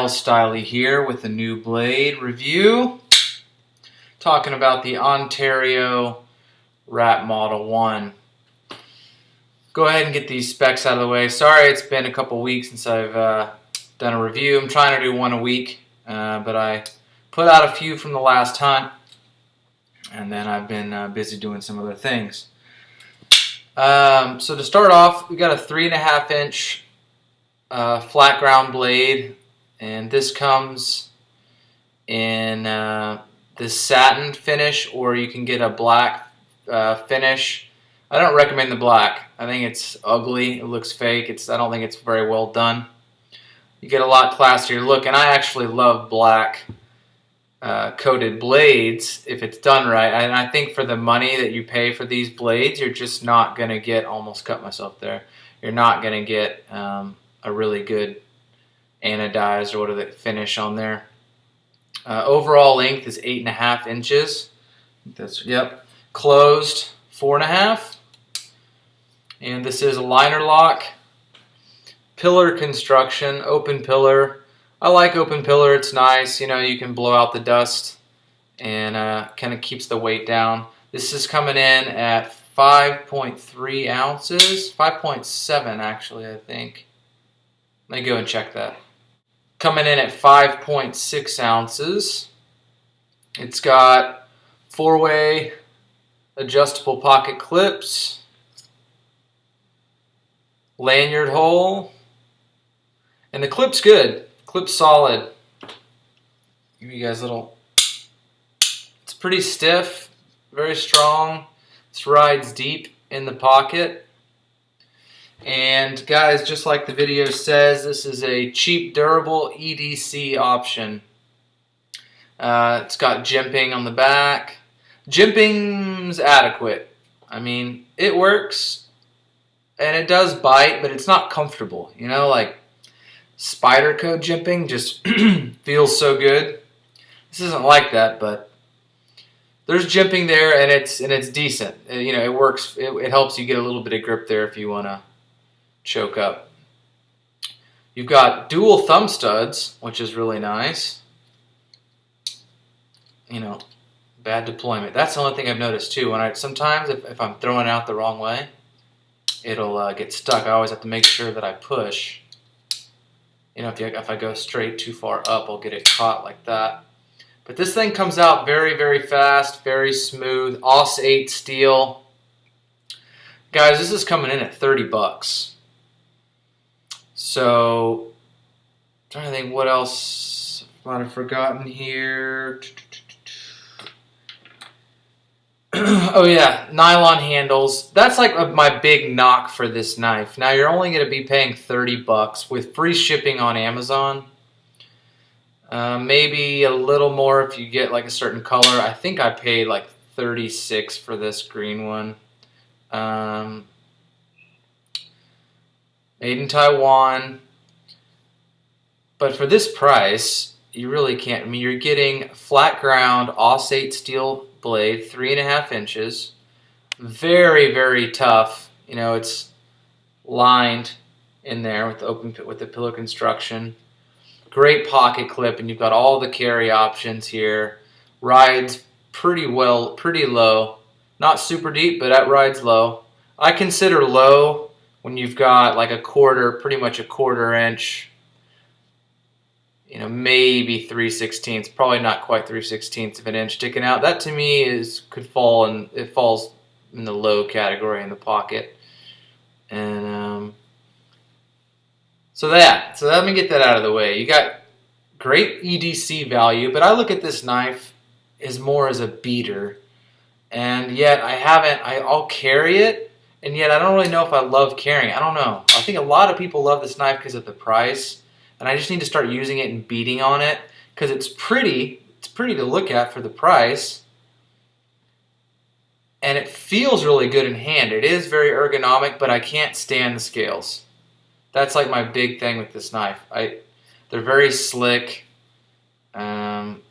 Styly here with a new blade review. Talking about the Ontario Rat Model 1. Go ahead and get these specs out of the way. Sorry it's been a couple weeks since I've done a review. I'm trying to do one a week, but I put out a few from the last hunt, and then I've been busy doing some other things. So to start off, we got a 3.5 inch flat ground blade, and this comes in this satin finish, or you can get a black finish. I don't recommend the black. I think it's ugly. It looks fake. I don't think it's very well done. You get a lot classier look, and I actually love black coated blades if it's done right. And I think for the money that you pay for these blades, you're just not going to get, almost cut myself there, you're not going to get a really good anodized or whatever finish on there. Overall length is 8.5 inches. That's, yep. Closed 4.5. And this is a liner lock. Pillar construction, open pillar. I like open pillar, it's nice. You know, you can blow out the dust and kind of keeps the weight down. This is coming in at 5.3 ounces. 5.7 actually, I think. Let me go and check that. Coming in at 5.6 ounces. It's got 4-way adjustable pocket clips, lanyard hole, and the clip's good. Clip's solid. Give you guys a little. It's pretty stiff, very strong. This rides deep in the pocket. And guys, just like the video says, this is a cheap, durable EDC option. It's got jimping on the back. Jimping's adequate. I mean, it works, and it does bite, but it's not comfortable. You know, like spider code jimping just feels so good. This isn't like that, but there's jimping there, and it's decent. You know, it works. It helps you get a little bit of grip there if you want to choke up. You've got dual thumb studs, which is really nice. You know, bad deployment. That's the only thing I've noticed too. When sometimes if I'm throwing it out the wrong way, it'll get stuck. I always have to make sure that I push. You know, if I go straight too far up, I'll get it caught like that. But this thing comes out very, very fast, very smooth. Aus 8 steel. Guys, this is coming in at 30 bucks. So, I'm trying to think what else I might have forgotten here. Oh yeah, nylon handles. That's like my big knock for this knife. Now you're only going to be paying 30 bucks with free shipping on Amazon. Maybe a little more if you get like a certain color. I think I paid like 36 for this green one. Made in Taiwan. But for this price, you really can't. I mean, you're getting flat ground Aus 8 steel blade, 3.5 inches. Very, very tough. You know, it's lined in there with the pillow construction. Great pocket clip, and you've got all the carry options here. Rides pretty well, pretty low. Not super deep, but that rides low. I consider low when you've got like a quarter, pretty much a 1/4 inch. You know, maybe 3/16, probably not quite 3/16 of an inch sticking out. That to me it falls in the low category in the pocket. And so let me get that out of the way. You got great EDC value, but I look at this knife as more as a beater, and yet I'll carry it, and yet I don't really know if I love carrying it. I don't know. I think a lot of people love this knife because of the price. And I just need to start using it and beating on it because it's pretty. It's pretty to look at for the price. And it feels really good in hand. It is very ergonomic, but I can't stand the scales. That's like my big thing with this knife. They're very slick, but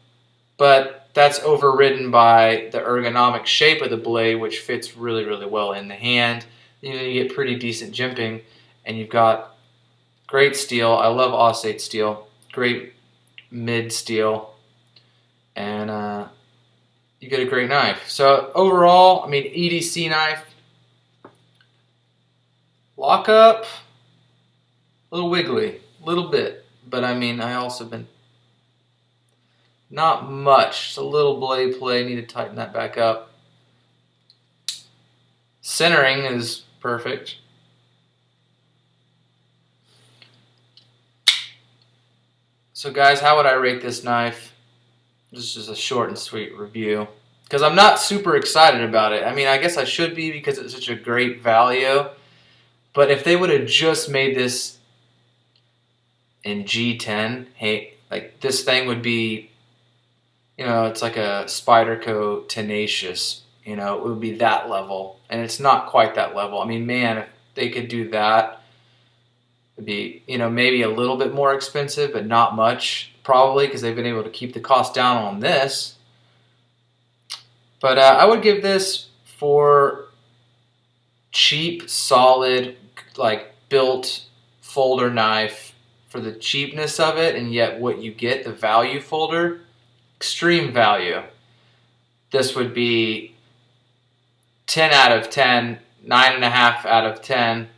that's overridden by the ergonomic shape of the blade, which fits really, really well in the hand. You know, you get pretty decent jimping, and you've got great steel. I love Aus 8 steel. Great mid steel, and you get a great knife. So overall, I mean, EDC knife, lock up, a little wiggly, a little bit, but I mean, I also been not much. Just a little blade play, need to tighten that back up. Centering is perfect. So guys, how would I rate this knife? This is a short and sweet review, because I'm not super excited about it. I mean, I guess I should be because it's such a great value. But if they would have just made this in G10, hey, like this thing would be, you know, it's like a Spyderco Tenacious. You know, it would be that level, and it's not quite that level. I mean, man, if they could do that, it'd be, you know, maybe a little bit more expensive, but not much, probably, because they've been able to keep the cost down on this. But I would give this, for cheap, solid, like built folder knife, for the cheapness of it, and yet what you get, the value folder, extreme value. This would be 10 out of 10, 9.5 out of 10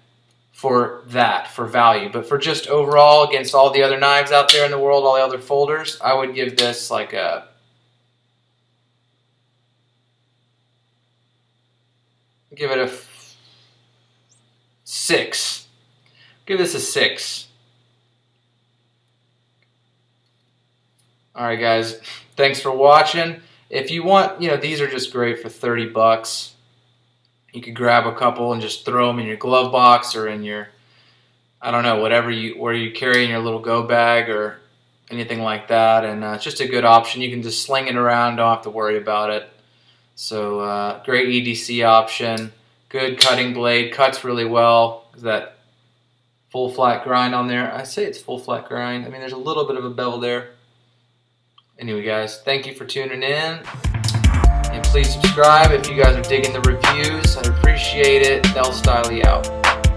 for that, for value. But for just overall, against all the other knives out there in the world, all the other folders, I would give this like a give it a 6. Give this a 6. Alright guys, thanks for watching. If you want, you know, these are just great for 30 bucks. You could grab a couple and just throw them in your glove box or in your, I don't know, whatever where you carry in your little go bag or anything like that. And it's just a good option. You can just sling it around, don't have to worry about it. So great EDC option. Good cutting blade, cuts really well. That full flat grind on there. I say it's full flat grind. I mean, there's a little bit of a bevel there. Anyway guys, thank you for tuning in. And please subscribe if you guys are digging the reviews. I'd appreciate it. They'll style you out.